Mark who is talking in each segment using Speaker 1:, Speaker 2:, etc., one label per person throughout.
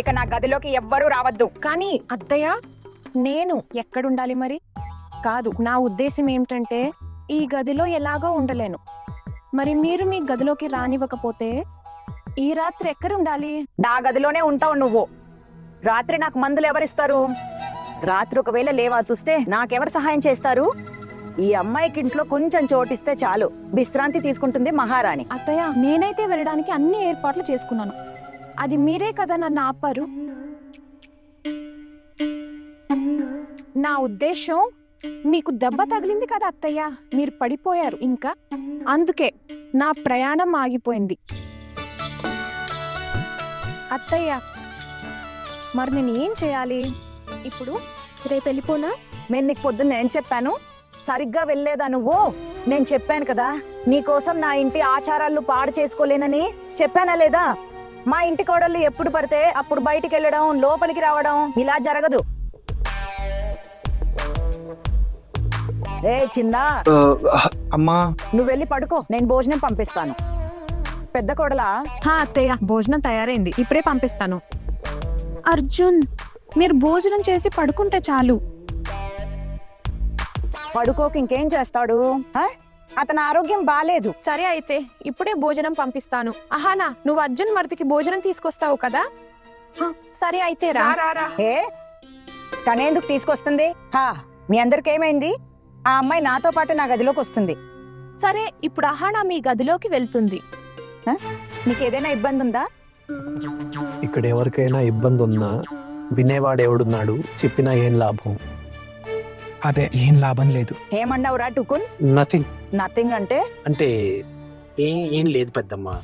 Speaker 1: ఇక నా గదిలోకి ఎవ్వరూ రావద్దు.
Speaker 2: కానీ అత్తయ్య, నేను ఎక్కడుండాలి మరి? కాదు, నా ఉద్దేశం ఏమిటంటే ఈ గదిలో ఎలాగో ఉండలేను. మరి మీరు మీ గదిలోకి రానివ్వకపోతే ఈ రాత్రి ఎక్కడుండాలి?
Speaker 1: నా గదిలోనే ఉంటావు నువ్వు. రాత్రి నాకు మందులు ఎవరిస్తారు? రాత్రి ఒకవేళ లేవాల్సి వస్తే నాకెవరు సహాయం చేస్తారు? ఈ అమ్మాయికి ఇంట్లో కొంచెం చోటిస్తే చాలు, విశ్రాంతి తీసుకుంటుంది మహారాణి.
Speaker 2: అత్తయ్య, నేనైతే వెళ్ళడానికి అన్ని ఏర్పాట్లు చేసుకున్నాను. అది మీరే కదా నన్ను ఆపారు. నా ఉద్దేశం, మీకు దెబ్బ తగిలింది కదా అత్తయ్య, మీరు పడిపోయారు. ఇంకా అందుకే నా ప్రయాణం ఆగిపోయింది. అత్తయ్య, మరి నేను ఏం చేయాలి ఇప్పుడు? రేపు వెళ్ళిపోనా?
Speaker 1: నేను నీకు పొద్దున్న ఏం చెప్పాను? సరిగ్గా వెళ్ళలేదా నువ్వు? నేను చెప్పాను కదా, నీకోసం నా ఇంటి ఆచారాలు పాడు చేసుకోలేనని చెప్పానా లేదా? మా ఇంటి కోడళ్ళు ఎప్పుడు పడితే అప్పుడు బయటికి వెళ్ళడం, లోపలికి రావడం ఇలా జరగదు. ఏ చిన్నా,
Speaker 3: అమ్మా
Speaker 1: నువ్వు వెళ్ళి పడుకో, నేను భోజనం పంపిస్తాను. పెద్ద కోడలా?
Speaker 2: అత్తయ్య, భోజనం తయారైంది, ఇప్పుడే పంపిస్తాను. అర్జున్, మీరు భోజనం చేసి పడుకుంటే చాలు.
Speaker 1: పడుకోకి ఇంకేం చేస్తాడు? అతని ఆరోగ్యం బాలేదు.
Speaker 2: సరే అయితే ఇప్పుడే భోజనం పంపిస్తాను. అహానా, నువ్వు అర్జున్ మరిదికి భోజనం తీసుకొస్తావు కదా? సరే అయితే రా.
Speaker 1: ఏ తనేందుకు తీసుకొస్తుంది? మీ అందరికి ఏమైంది? ఆ అమ్మాయి నాతో పాటు నా గదిలోకి వస్తుంది.
Speaker 2: సరే, ఇప్పుడు అహానా మీ గదిలోకి వెళ్తుంది.
Speaker 1: నీకేదైనా ఇబ్బంది ఉందా?
Speaker 3: ఇక్కడ ఎవరికైనా ఇబ్బంది ఉన్నా వినేవాడు ఎవడున్నాడు? చెప్పినా ఏం లాభం?
Speaker 4: అదే, ఏం లాభం లేదు.
Speaker 1: ఏమన్నావురా టుకున్?
Speaker 3: నథింగ్.
Speaker 1: నథింగ్ అంటే?
Speaker 3: అంటే ఏం లేదు పెద్దమ్మా.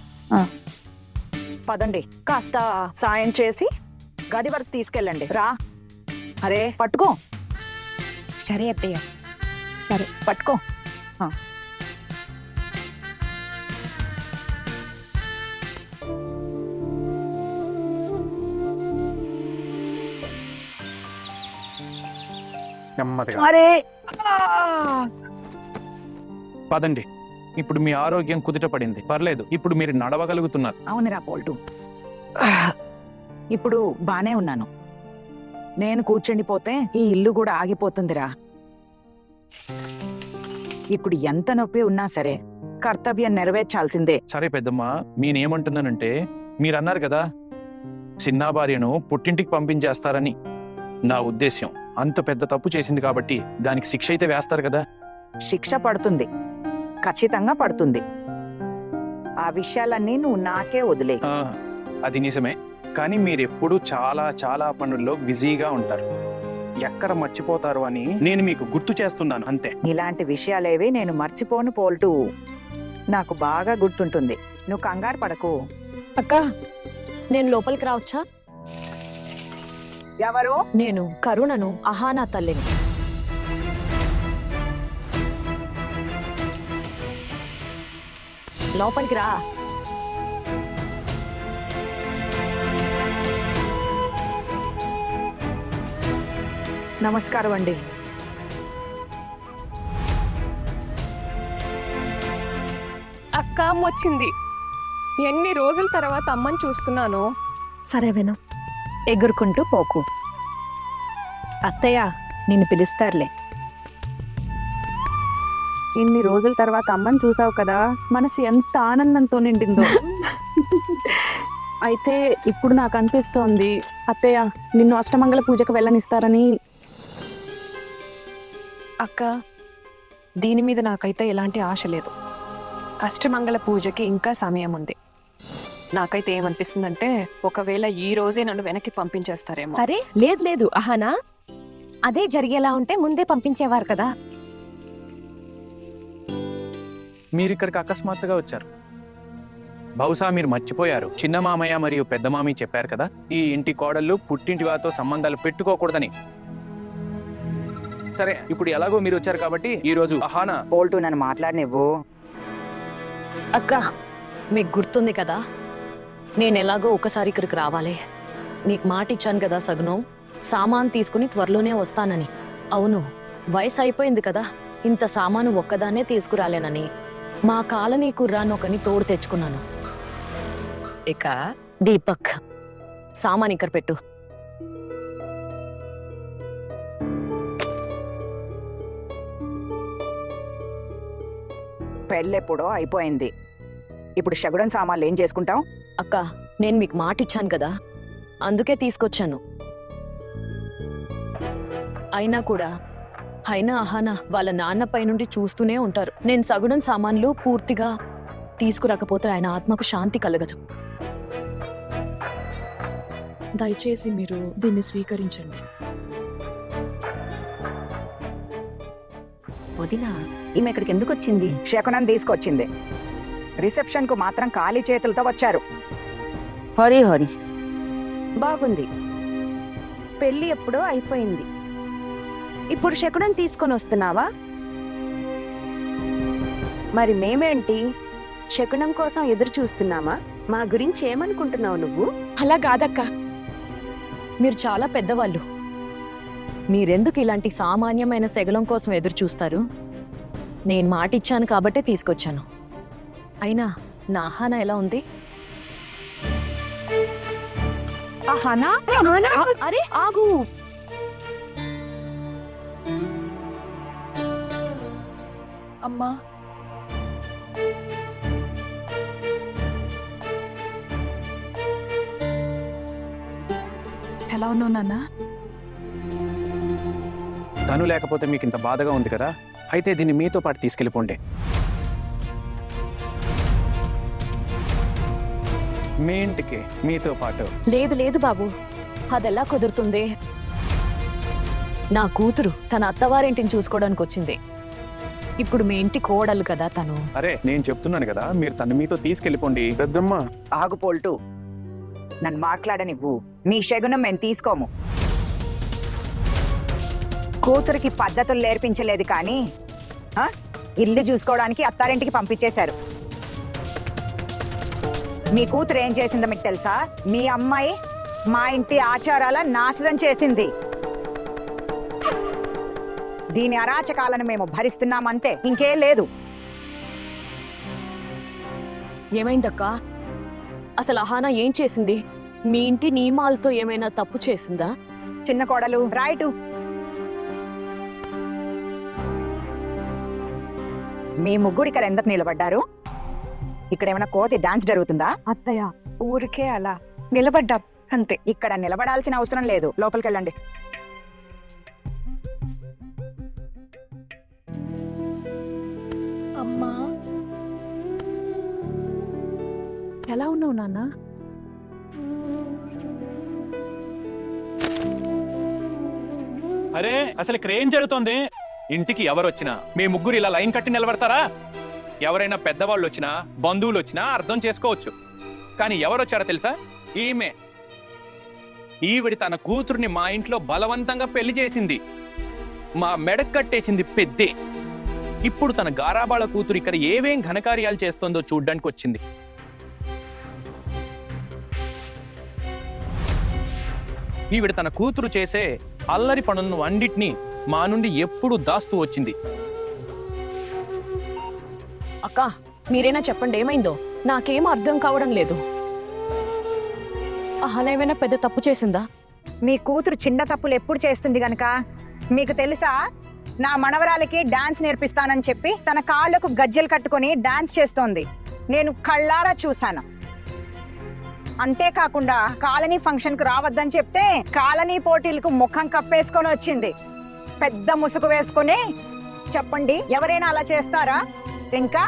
Speaker 1: పదండి, కాస్త సాయం చేసి గది వరకు తీసుకెళ్ళండి. రా. అరే పట్టుకో.
Speaker 2: సరే అత్తయ్య, సరే
Speaker 1: పట్టుకో.
Speaker 4: నెమ్మదిగా
Speaker 1: అరే
Speaker 4: పదండి. ఇప్పుడు మీ ఆరోగ్యం కుదుట పడింది, పర్లేదు. ఇప్పుడు మీరు నడవగలుగుతున్నారు.
Speaker 1: అవునురా పోల్టు, ఇప్పుడు బానే ఉన్నాను. నేను కూర్చుండిపోతే ఈ ఇల్లు కూడా ఆగిపోతుందిరా. ఇప్పుడు ఎంత నొప్పి ఉన్నా సరే కర్తవ్యం నెరవేర్చాల్సిందే.
Speaker 4: సరే పెద్దమ్మ, నేనేమంటున్నానంటే, మీరు అన్నారు కదా చిన్న భార్యను పుట్టింటికి పంపించేస్తారని. నా ఉద్దేశ్యం, అంత పెద్ద తప్పు చేసింది కాబట్టి దానికి శిక్ష అయితే వేస్తారు కదా.
Speaker 1: శిక్ష పడుతుంది, ఖచ్చితంగా పడుతుంది. ఆ విషయాలన్నీ నువ్వు నాకే వదిలే.
Speaker 4: అది నిజమే, కానీ మీరెప్పుడు చాలా చాలా పనుల్లో బిజీగా ఉంటారు. ఎక్కడ మర్చిపోతారు అని నేను మీకు గుర్తు చేస్తున్నాను, అంతే.
Speaker 1: ఇలాంటి విషయాలేవి నేను మర్చిపోను పోల్టు, నాకు బాగా గుర్తుంటుంది. నువ్వు కంగారు పడకు.
Speaker 5: అక్క, నేను లోపలికి రావచ్చా?
Speaker 1: ఎవరు?
Speaker 5: నేను కరుణను, అహానా తల్లిని. లోపలికి రా.
Speaker 1: నమస్కారం అండి.
Speaker 2: అక్క, అమ్మ వచ్చింది. ఎన్ని రోజుల తర్వాత అమ్మని చూస్తున్నాను.
Speaker 6: సరే విను, ఎగురుకుంటూ పోకు. అత్తయ్య నిన్ను పిలుస్తారులే.
Speaker 1: ఇన్ని రోజుల తర్వాత అమ్మని చూసావు కదా, మనసు ఎంత ఆనందంతో నిండిందో.
Speaker 7: అయితే ఇప్పుడు నాకు అనిపిస్తోంది అత్తయ్య నిన్ను అష్టమంగళ పూజకు వెళ్ళనిస్తారని.
Speaker 2: అక్క, దీని మీద నాకైతే ఎలాంటి ఆశ లేదు. అష్టమంగళ పూజకి ఇంకా సమయం ఉంది. నాకైతే ఏమనిపిస్తుందంటే, ఒకవేళ ఈ రోజే నన్ను వెనక్కి పంపించేస్తారేమో.
Speaker 5: అరే లేదు లేదు అహానా, అదే జరిగేలా ఉంటే ముందే పంపించేవారు కదా.
Speaker 4: మీరు ఇక్కడికి అకస్మాత్తుగా వచ్చారు. బహుశా మీరు మర్చిపోయారు, చిన్న మామయ్య మరియు పెద్ద మామయ్య చెప్పారు కదా, ఈ ఇంటి కోడళ్ళు పుట్టింటి వారితో సంబంధాలు పెట్టుకోకూడదని. సరే, ఇప్పుడు ఎలాగో మీరు వచ్చారు కాబట్టి ఈ రోజు అహానా.
Speaker 1: పోల్టు, నన్ను మాట్లాడినివ్వు.
Speaker 5: అక్క, మీకు గుర్తుంది కదా, నేను ఎలాగో ఒకసారి ఇక్కడికి రావాలి. నీకు మాట ఇచ్చాను కదా సగునం, సామాన్ తీసుకుని త్వరలోనే వస్తానని. అవును, వయసు అయిపోయింది కదా, ఇంత సామాను ఒక్కదాన్నే తీసుకురాలేనని మా కాలనీ కుర్రానొకని తోడు తెచ్చుకున్నాను.
Speaker 6: ఇక
Speaker 5: దీపక్. సామాన్ ఇక్కడ పెట్టు.
Speaker 1: పెళ్ళెప్పుడో అయిపోయింది. ఇప్పుడు శగుడం సామాన్లు ఏం చేసుకుంటాం?
Speaker 5: అక్క, నేను మీకు మాట ఇచ్చాను కదా, అందుకే తీసుకొచ్చాను. అయినా అహానా వాళ్ళ నాన్నపై నుండి చూస్తూనే ఉంటారు. నేను సగుణం సామాన్లు పూర్తిగా తీసుకురాకపోతే ఆయన ఆత్మకు శాంతి కలగదు. దయచేసి మీరు దీన్ని స్వీకరించండి.
Speaker 6: వదినా, ఈమె ఇక్కడికి ఎందుకు వచ్చింది?
Speaker 1: శకునం తీసుకొచ్చింది. రిసెప్షన్ కు మాత్రం ఖాళీ చేతులతో వచ్చారు.
Speaker 8: హరి హరి
Speaker 2: బాగుంది. పెళ్లి ఎప్పుడో అయిపోయింది. ఇప్పుడు శకునం తీసుకొని వస్తున్నావా? మరి మేమేంటి శకునం కోసం ఎదురు చూస్తున్నామా? మా గురించి ఏమనుకుంటున్నావు నువ్వు?
Speaker 7: అలా కాదక్క.
Speaker 5: మీరు చాలా పెద్దవాళ్ళు. మీరెందుకు ఇలాంటి సామాన్యమైన శగలం కోసం ఎదురు చూస్తారు? నేను మాట ఇచ్చాను కాబట్టే తీసుకొచ్చాను. అయినా నా అహానా ఎలా ఉంది?
Speaker 2: అహానా, అరే ఆగు.
Speaker 7: అమ్మా, ఎలా ఉన్నావు నాన్న?
Speaker 4: తను లేకపోతే మీకు ఇంత బాధగా ఉంది కదా, అయితే దీన్ని మీతో పాటు తీసుకెళ్ళిపోండి. మీ ఇంటికి మీతో పాటు.
Speaker 5: లేదు లేదు బాబు, అదెలా కుదురుతుంది? నా కూతురు తన అత్తవారింటిని చూసుకోవడానికి వచ్చింది. ఇప్పుడు మీ ఇంటి కోడలు కదా తను.
Speaker 4: అరే, నేను చెప్తున్నాను కదా, మీరు తను మీతో తీసుకెళ్ళిపోండి. పెద్దమ్మ,
Speaker 1: ఆగు పోల్టు, నన్ను మాట్లాడనివ్వు. నీ శగునం మేము తీసుకోము. కూతురికి పద్ధతులు నేర్పించలేదు కానీ ఇల్లు చూసుకోవడానికి అత్తారింటికి పంపించేశారు. మీ కూతురు ఏం చేసిందో మీకు తెలుసా? మీ అమ్మాయి మా ఇంటి ఆచారాల నాశనం చేసింది. దీని అరాచకాలను మేము భరిస్తున్నామంతే, ఇంకేం లేదు.
Speaker 5: ఏమైందక్క? అసలు అహానా ఏం చేసింది? మీ ఇంటి నియమాలతో ఏమైనా తప్పు చేసిందా?
Speaker 1: చిన్న కోడలు రైటు. మీ ముగ్గురు ఇక్కడ ఎందుకు నిలబడ్డారు? ఇక్కడ ఏమైనా కోతి డాన్స్ జరుగుతుందా?
Speaker 2: అత్తయ్య, ఊరికే అలా నిలబడ్డా అంతే.
Speaker 1: ఇక్కడ నిలబడాల్సిన అవసరం లేదు, లోపలికి వెళ్ళండి.
Speaker 7: అమ్మా, ఎలా ఉన్నావు నాన్న?
Speaker 4: అరే అసలు ఇక్కడ ఏం జరుగుతోంది? ఇంటికి ఎవరు వచ్చినా మీ ముగ్గురు ఇలా లైన్ కట్టి నిలబడతారా? ఎవరైనా పెద్దవాళ్ళు వచ్చినా బంధువులు వచ్చినా అర్థం చేసుకోవచ్చు. కానీ ఎవరు వచ్చారో తెలుసా? ఈవిడి తన కూతుర్ని మా ఇంట్లో బలవంతంగా పెళ్లి చేసింది. మా మెడకు కట్టేసింది పెద్దే. ఇప్పుడు తన గారాబాళ కూతురు ఇక్కడ ఏవేం ఘనకార్యాలు చేస్తోందో చూడ్డానికి వచ్చింది. ఈవిడ తన కూతురు చేసే అల్లరి పనులను అన్నిటినీ మా నుండి ఎప్పుడు దాస్తూ వచ్చింది.
Speaker 5: అక్క, మీరైనా చెప్పండి ఏమైందో? నాకేం అర్థం కావడం లేదు. అహానా ఏమైనా పెద్ద తప్పు చేసిందా?
Speaker 1: మీ కూతురు చిన్న తప్పులు ఎప్పుడు చేస్తుంది గనక మీకు తెలుసా? నా మనవరాలకి డాన్స్ నేర్పిస్తానని చెప్పి తన కాళ్ళకు గజ్జెలు కట్టుకొని డాన్స్ చేస్తోంది. నేను కళ్ళారా చూశాను. అంతేకాకుండా కాలనీ ఫంక్షన్కు రావద్దని చెప్తే కాలనీ పోటీలకు ముఖం కప్పేసుకొని వచ్చింది. పెద్ద ముసుగు వేసుకొని. చెప్పండి, ఎవరైనా అలా చేస్తారా? ఇంకా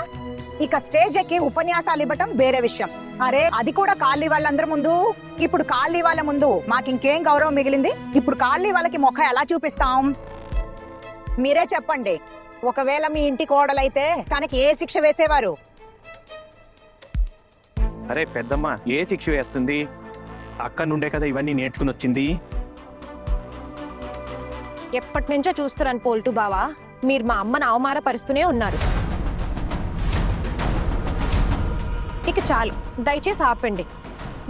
Speaker 1: ఇక స్టేజ్ ఎక్కి ఉపన్యాసాలు ఇవ్వటం వేరే విషయం. అరే, అది కూడా కాలనీ వాళ్ళందరి ముందు. ఇప్పుడు కాలనీ వాళ్ళ ముందు మాకింకేం గౌరవం మిగిలింది? ఇప్పుడు కాలనీ వాళ్ళకి ముఖం ఎలా చూపిస్తాం? మీరే చెప్పండి. ఒకవేళ మీ ఇంటి కోడలైతే తనకి ఏ శిక్ష వేసేవారు?
Speaker 4: అరే పెద్దమ్మ, ఏ శిక్ష వేస్తుంది? అక్క నుండే కదా ఇవన్నీ నేర్చుకుని వచ్చింది.
Speaker 2: ఎప్పటి నుంచో చూస్తున్నాను పోల్టు బావా, మీరు మా అమ్మను అవమానపరుస్తూనే ఉన్నారు. ఇక చాలు, దయచేసి ఆపండి.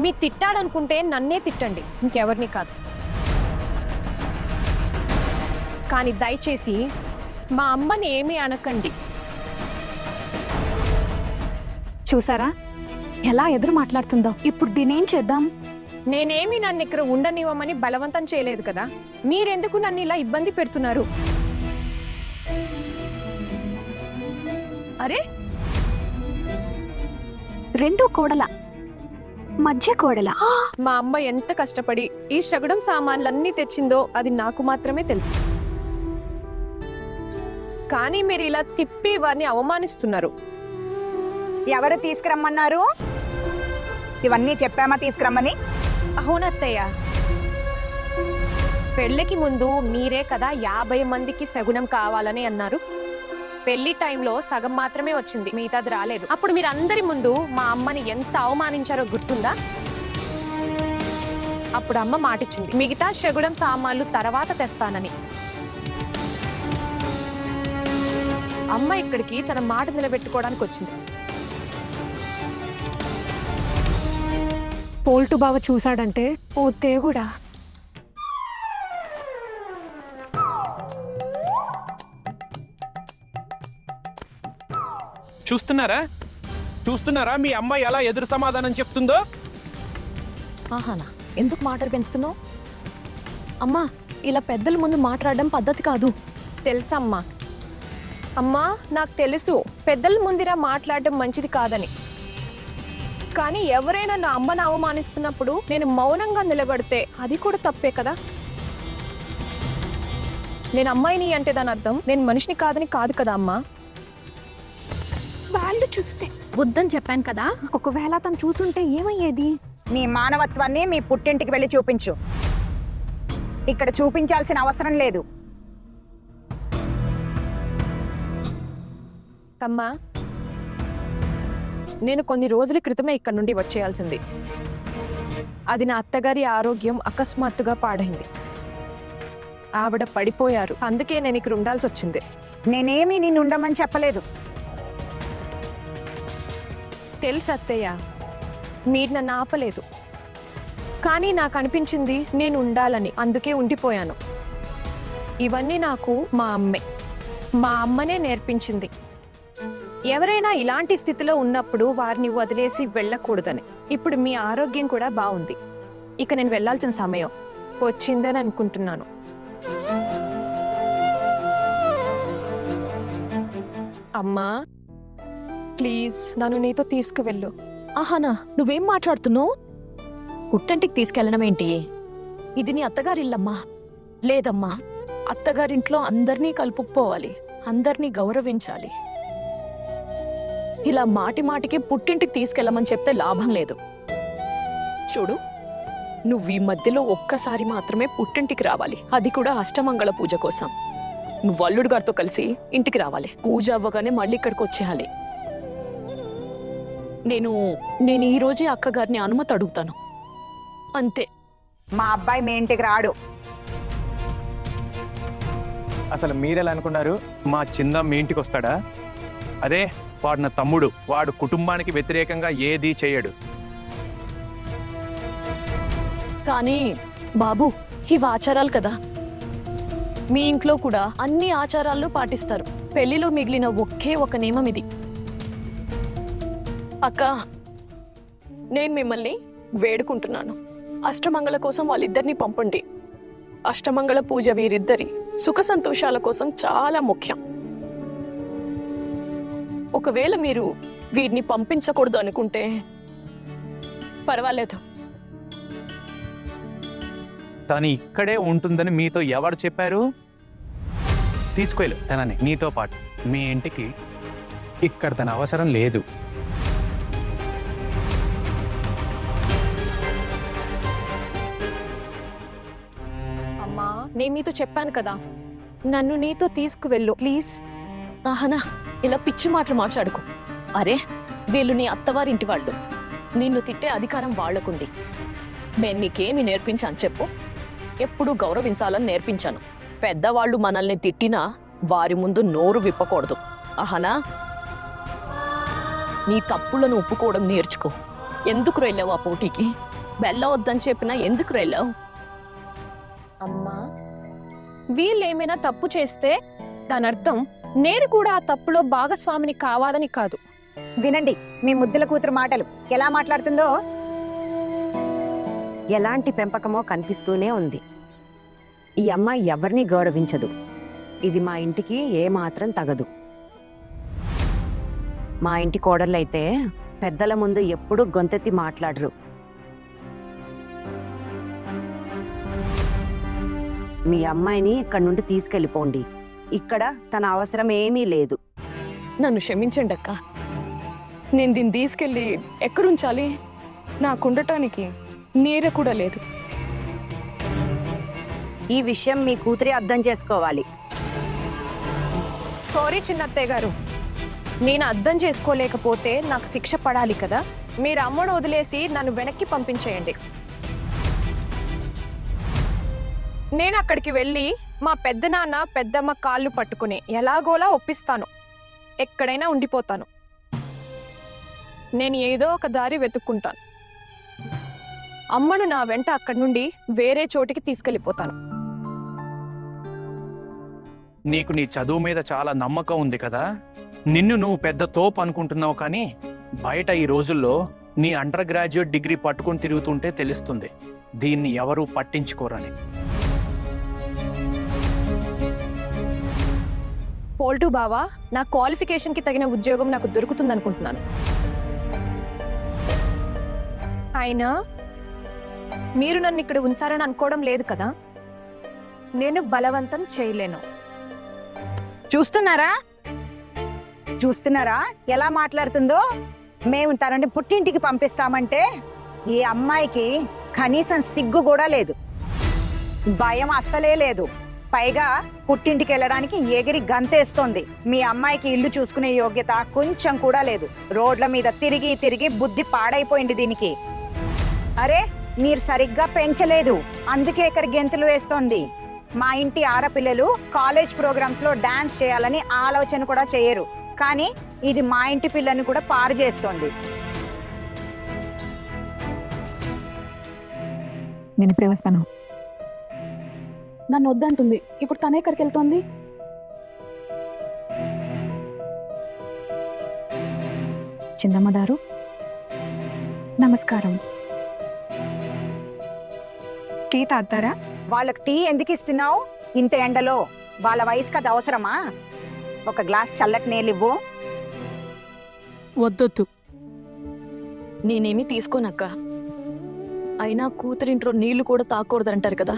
Speaker 2: మీ తిట్టాలనుకుంటే నన్నే తిట్టండి, ఇంకెవరిని కాదు. కానీ దయచేసి మా అమ్మని ఏమీ అనకండి.
Speaker 6: చూసారా ఎలా ఎదురు మాట్లాడుతుందో? ఇప్పుడు దీనేం చేద్దాం?
Speaker 2: నేనేమి నన్ను ఇక్కడ ఉండనివ్వమని బలవంతం చేయలేదు కదా, మీరెందుకు నన్ను ఇలా ఇబ్బంది పెడుతున్నారు?
Speaker 6: అరే రెండో కోడల మధ్య కోడల.
Speaker 2: మా అమ్మ ఎంత కష్టపడి ఈ శగుడం సామాన్లన్నీ తెచ్చిందో అది నాకు మాత్రమే తెలుసు. కానీ మీరు ఇలా తిప్పి వారిని అవమానిస్తున్నారు.
Speaker 1: ఎవరు తీసుకురమ్మన్నారు? ఇవన్నీ చెప్పామా తీసుకురమ్మని?
Speaker 2: అవునత్తయ్య, పెళ్ళికి ముందు మీరే కదా 50 మందికి శగునం కావాలని అన్నారు. పెళ్లి టైంలో సగం మాత్రమే వచ్చింది, మిగతాది రాలేదు. అప్పుడు మీరు అందరి ముందు మా అమ్మని ఎంత అవమానించారో గుర్తుందా? అప్పుడు అమ్మ మాటిచ్చింది, మిగతా శగుడం సామాన్లు తర్వాత తెస్తానని. అమ్మ ఇక్కడికి తన మాట నిలబెట్టుకోవడానికి వచ్చింది. పోల్టు బావ చూశాడంటే ఓ దేవుడా.
Speaker 4: చూస్తున్నారా మీ అమ్మాయి ఎలా ఎదురు సమాధానం చెప్తుందో?
Speaker 5: ఆహానా, ఎందుకు మాటలు పెంచుతున్నావు? అమ్మా, ఇలా పెద్దల ముందు మాట్లాడడం పద్ధతి కాదు.
Speaker 2: తెలుసమ్మా. అమ్మా, నాకు తెలుసు పెద్దల ముందిరా మాట్లాడడం మంచిది కాదని. కానీ ఎవరైనా నా అమ్మను అవమానిస్తున్నప్పుడు నేను మౌనంగా నిలబడితే అది కూడా తప్పే కదా. నేను అమ్మాయిని అంటే దాని అర్థం నేను మనిషిని కాదని కాదు కదా అమ్మా.
Speaker 6: వాళ్ళు చూస్తే వద్దని చెప్పాను కదా, ఒకవేళ తను చూసుంటే ఏమయ్యేది?
Speaker 1: నీ మానవత్వాన్ని మీ పుట్టింటికి వెళ్ళి చూపించు. ఇక్కడ చూపించాల్సిన అవసరం లేదు.
Speaker 2: అమ్మా, నేను కొన్ని రోజుల క్రితమే ఇక్కడ నుండి వచ్చేయాల్సింది. అది నా అత్తగారి ఆరోగ్యం అకస్మాత్తుగా పాడైంది. ఆవిడ పడిపోయారు, అందుకే నేను ఇక్కడ ఉండాల్సి వచ్చింది.
Speaker 1: నేనేమీ నిన్ను ఉండమని చెప్పలేదు.
Speaker 2: తెలుసు అత్తయ్య, మీరు నన్ను ఆపలేదు. కానీ నాకు అనిపించింది నేను ఉండాలని, అందుకే ఉండిపోయాను. ఇవన్నీ నాకు మా అమ్మనే నేర్పించింది. ఎవరైనా ఇలాంటి స్థితిలో ఉన్నప్పుడు వారిని వదిలేసి వెళ్ళకూడదని. ఇప్పుడు మీ ఆరోగ్యం కూడా బాగుంది, ఇక నేను వెళ్ళాల్సిన సమయం వచ్చిందని అనుకుంటున్నాను. అమ్మా, ప్లీజ్ నన్ను నీతో తీసుకువెళ్ళు.
Speaker 5: ఆహానా, నువ్వేం మాట్లాడుతున్నావు? పుట్టంటికి తీసుకెళ్ళడం ఏంటి? ఇది నీ అత్తగారిల్లమ్మా. లేదమ్మా, అత్తగారింట్లో అందరినీ కలుపుకుపోవాలి, అందరినీ గౌరవించాలి. ఇలా మాటి మాటికి పుట్టింటికి తీసుకెళ్ళమని చెప్తే లాభం లేదు. చూడు, నువ్వు ఈ మధ్యలో ఒక్కసారి మాత్రమే పుట్టింటికి రావాలి, అది కూడా అష్టమంగళ పూజ కోసం. నువ్వు అల్లుడు గారితో కలిసి ఇంటికి రావాలి. పూజ అవ్వగానే మళ్ళీ ఇక్కడికి వచ్చేయాలి. నేను ఈ రోజే అక్కగారిని అనుమతి అడుగుతాను, అంతే.
Speaker 1: మా అబ్బాయి మీ ఇంటికి రాడు.
Speaker 4: అసలు మీరెలా అనుకున్నారు? మా చిన్న మీ ఇంటికి వస్తాడా? అదే వాడు నా తమ్ముడు, వాడు కుటుంబానికి వ్యతిరేకంగా ఏదీ చేయడు.
Speaker 5: కానీ బాబు, ఇవి ఆచారాలు కదా. మీ ఇంట్లో కూడా అన్ని ఆచారాలను పాటిస్తారు. పెళ్లిలో మిగిలిన ఒకే ఒక నియమం ఇది. అక్క, నేను మిమ్మల్ని వేడుకుంటున్నాను, అష్టమంగళ కోసం వాళ్ళిద్దరిని పంపండి. అష్టమంగళ పూజ వీరిద్దరి సుఖ సంతోషాల కోసం చాలా ముఖ్యం. ఒకవేళ మీరు వీరిని పంపించకూడదు అనుకుంటే పర్వాలేదు.
Speaker 4: తను ఇక్కడే ఉంటుందని మీతో ఎవరు చెప్పారు? తీసుకెళ్ళు తనని నీతో పాటు మీ ఇంటికి. ఇక్కడ తన అవసరం లేదు.
Speaker 2: అమ్మా, నేను నీతో చెప్పాను కదా, నన్ను నీతో తీసుకువెళ్ళు ప్లీజ్.
Speaker 5: ఆహనా, ఇలా పిచ్చి మాటలు మాట్లాడుకో. అరే, వీళ్ళు నీ అత్తవారింటి వాళ్ళు, నిన్ను తిట్టే అధికారం వాళ్లకుంది. నేను నీకేమి నేర్పించాను చెప్పు? ఎప్పుడూ గౌరవించాలని నేర్పించాను. పెద్దవాళ్ళు మనల్ని తిట్టినా వారి ముందు నోరు విప్పకూడదు. ఆహనా, నీ తప్పులను ఒప్పుకోవడం నేర్చుకో. ఎందుకు వెళ్ళావు ఆ పోటీకి? వెళ్ళవద్దని చెప్పినా ఎందుకు వెళ్ళావు?
Speaker 2: అమ్మా, వీళ్ళు ఏమైనా తప్పు చేస్తే దాని అర్థం నేను కూడా ఆ తప్పులో భాగస్వామిని కావాలని కాదు.
Speaker 1: వినండి మీ ముద్దుల కూతురు మాటలు ఎలా మాట్లాడుతుందో.
Speaker 8: ఎలాంటి పెంపకమో కనిపిస్తూనే ఉంది. ఈ అమ్మాయి ఎవరిని గౌరవించదు. ఇది మా ఇంటికి ఏమాత్రం తగదు. మా ఇంటి కోడళ్ళైతే పెద్దల ముందు ఎప్పుడూ గొంతెత్తి మాట్లాడరు. మీ అమ్మాయిని ఇక్కడి నుండి తీసుకెళ్ళిపోండి. ఇక్కడ తన అవసరం ఏమీ లేదు.
Speaker 5: నన్ను క్షమించండి అక్క. నేను దీన్ని తీసుకెళ్ళి ఎక్కడుంచాలి? నాకుండటానికి నీడ కూడా లేదు.
Speaker 8: ఈ విషయం మీ కూతురి అర్థం చేసుకోవాలి.
Speaker 2: సారీ చిన్నత్తయ్య గారు, నేను అర్థం చేసుకోలేకపోతే నాకు శిక్ష పడాలి కదా. మీరు అమ్మను వదిలేసి నన్ను వెనక్కి పంపించేయండి. నేను అక్కడికి వెళ్ళి మా పెద్దనాన్న పెద్దమ్మ కాళ్ళు పట్టుకుని ఎలాగోలా ఒప్పిస్తాను. ఎక్కడైనా ఉండిపోతాను. నేను ఏదో ఒక దారి వెతుక్కుంటాను. అమ్మను నా వెంట అక్కడి నుండి వేరే చోటికి తీసుకెళ్ళిపోతాను.
Speaker 4: నీకు నీ చదువు మీద చాలా నమ్మకం ఉంది కదా. నిన్ను నువ్వు పెద్ద తోపు అనుకుంటున్నావు, కానీ బయట ఈ రోజుల్లో నీ అండర్ గ్రాడ్యుయేట్ డిగ్రీ పట్టుకుని తిరుగుతుంటే తెలుస్తుంది దీన్ని ఎవరూ పట్టించుకోరని.
Speaker 2: పోల్టూ బావా, నా క్వాలిఫికేషన్కి తగిన ఉద్యోగం నాకు దొరుకుతుందనుకుంటున్నాను. అయినా మీరు నన్ను ఇక్కడ ఉంచారని అనుకోవడం లేదు కదా. నేను బలవంతం చేయలేను.
Speaker 1: చూస్తున్నారా ఎలా మాట్లాడుతుందో? మేము తనని పుట్టింటికి పంపిస్తామంటే ఈ అమ్మాయికి కనీసం సిగ్గు కూడా లేదు, భయం అస్సలే లేదు. పైగా పుట్టింటికి వెళ్ళడానికి ఎగిరి గంతేస్తోంది. మీ అమ్మాయికి ఇల్లు చూసుకునే యోగ్యత కొంచెం కూడా లేదు. రోడ్ల మీద తిరిగి తిరిగి బుద్ధి పాడైపోయింది దీనికి. అరే, మీరు సరిగ్గా పెంచలేదు, అందుకే ఇక్కడ గెంతులు వేస్తోంది. మా ఇంటి ఆడపిల్లలు కాలేజ్ ప్రోగ్రామ్స్ లో డాన్స్ చేయాలని ఆలోచన కూడా చేయరు, కానీ ఇది మా ఇంటి పిల్లని కూడా పాడు చేస్తోంది.
Speaker 6: నేను ఇప్పుడే వస్తాను.
Speaker 7: నన్ను వద్దంటుంది, ఇప్పుడు తనే ఎక్కడికి వెళ్తోంది?
Speaker 6: చిందమ్మదారు, నమస్కారం. టీ తాగుతారా?
Speaker 1: వాళ్ళకి టీ ఎందుకు ఇస్తున్నావు ఇంత ఎండలో? వాళ్ళ వయసుకి అది అవసరమా? ఒక గ్లాస్ చల్లటి నీళ్ళు ఇవ్వు.
Speaker 5: వద్దొద్దు, నేనేమి తీసుకోనక్క. అయినా కూతురింట్లో నీళ్లు కూడా తాకూడదంటారు కదా.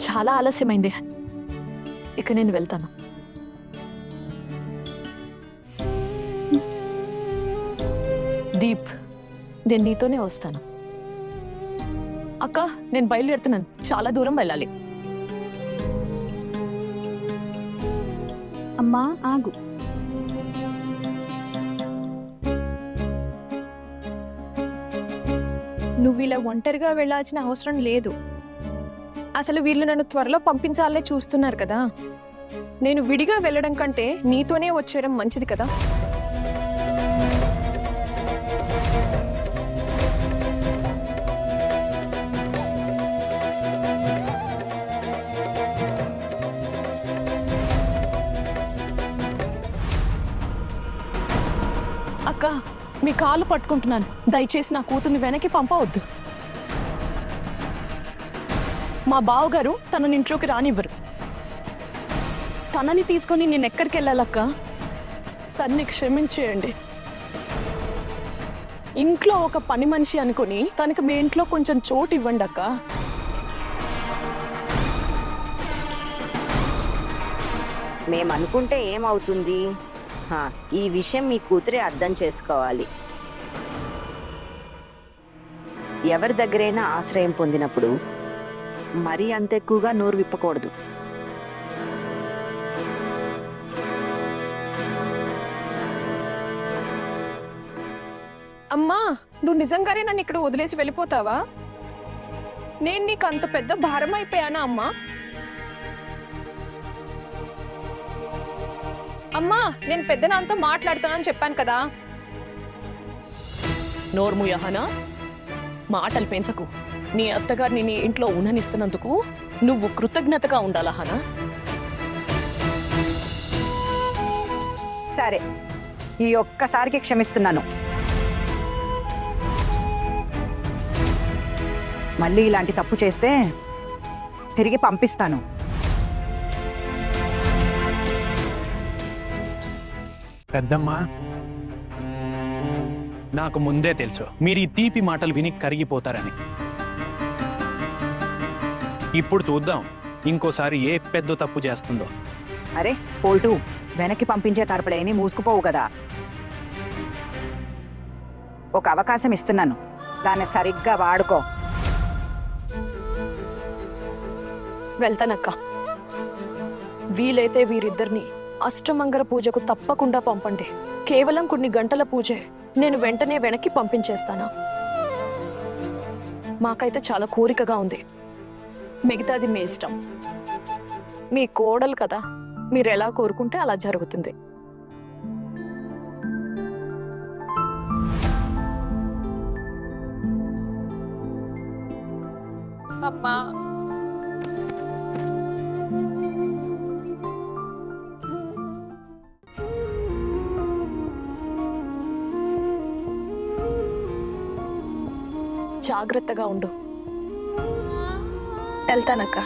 Speaker 5: చాలా ఆలస్యమైంది, ఇక నేను వెళ్తాను. దీప్, నేను నీతోనే వస్తాను. అక్క, నేను బయలుదేరుతున్నాను. చాలా దూరం వెళ్ళాలి.
Speaker 6: అమ్మా ఆగు.
Speaker 2: నువ్వు ఇలా ఒంటరిగా వెళ్ళాల్సిన అవసరం లేదు. అసలు వీళ్ళు నన్ను త్వరలో పంపించాలే చూస్తున్నారు కదా. నేను విడిగా వెళ్ళడం కంటే నీతోనే వచ్చేయడం మంచిది కదా.
Speaker 5: అక్క, మీ కాళ్ళు పట్టుకుంటున్నాను, దయచేసి నా కూతుర్ని వెనక్కి పంపవద్దు. మా బావగారు తనని ఇంట్లోకి రానివ్వరు. తనని తీసుకొని నేను ఎక్కడికి వెళ్ళాలక్క? తన్ని క్షమించేయండి. ఇంట్లో ఒక పని మనిషి అనుకుని తనకి మీ ఇంట్లో కొంచెం చోటు ఇవ్వండి అక్క.
Speaker 8: మేమనుకుంటే ఏమవుతుంది? ఈ విషయం మీ కూతురే అర్థం చేసుకోవాలి. ఎవరి దగ్గరైనా ఆశ్రయం పొందినప్పుడు మరీ అంత ఎక్కువగా నోరు విప్పకూడదు.
Speaker 2: అమ్మా, నువ్వు నిజంగానే నన్ను ఇక్కడ వదిలేసి వెళ్ళిపోతావా? నేను నీకు అంత పెద్ద భారం అయిపోయానా అమ్మా? అమ్మా, నేను పెద్దనాన్నతో మాట్లాడుతానని చెప్పాను కదా.
Speaker 5: నోర్ము యహనా, మాటలు పెంచకు. నీ అత్తగారిని నీ ఇంట్లో ఉండనిస్తున్నందుకు నువ్వు కృతజ్ఞతగా ఉండాలా హనా?
Speaker 1: సరే, ఈ ఒక్కసారికి క్షమిస్తున్నాను. మళ్ళీ ఇలాంటి తప్పు చేస్తే తిరిగి పంపిస్తాను.
Speaker 3: పెద్దమ్మా,
Speaker 4: నాకు ముందే తెలుసు మీరు ఈ తీపి మాటలు విని కరిగిపోతారని. ఇప్పుడు చూద్దాం ఇంకోసారి ఏ పెద్ద తప్పు చేస్తుందో.
Speaker 1: అరే పోల్టు, వెనక్కి పంపించే తరపడేని మూసుకుపోవు కదా. ఒక అవకాశం ఇస్తున్నాను, దాన్ని సరిగ్గా వాడుకో.
Speaker 5: వెళ్తానక్క. వీలైతే వీరిద్దరిని అష్టమంగళ పూజకు తప్పకుండా పంపండి. కేవలం కొన్ని గంటల పూజే, నేను వెంటనే వెనక్కి పంపించేస్తానా. మాకైతే చాలా కోరికగా ఉంది, మిగతాది మీ ఇష్టం. మీ కోడలు కదా, మీరు ఎలా కోరుకుంటే అలా జరుగుతుంది.
Speaker 2: అమ్మా,
Speaker 5: జాగ్రత్తగా ఉండు. వెళ్తానక్క.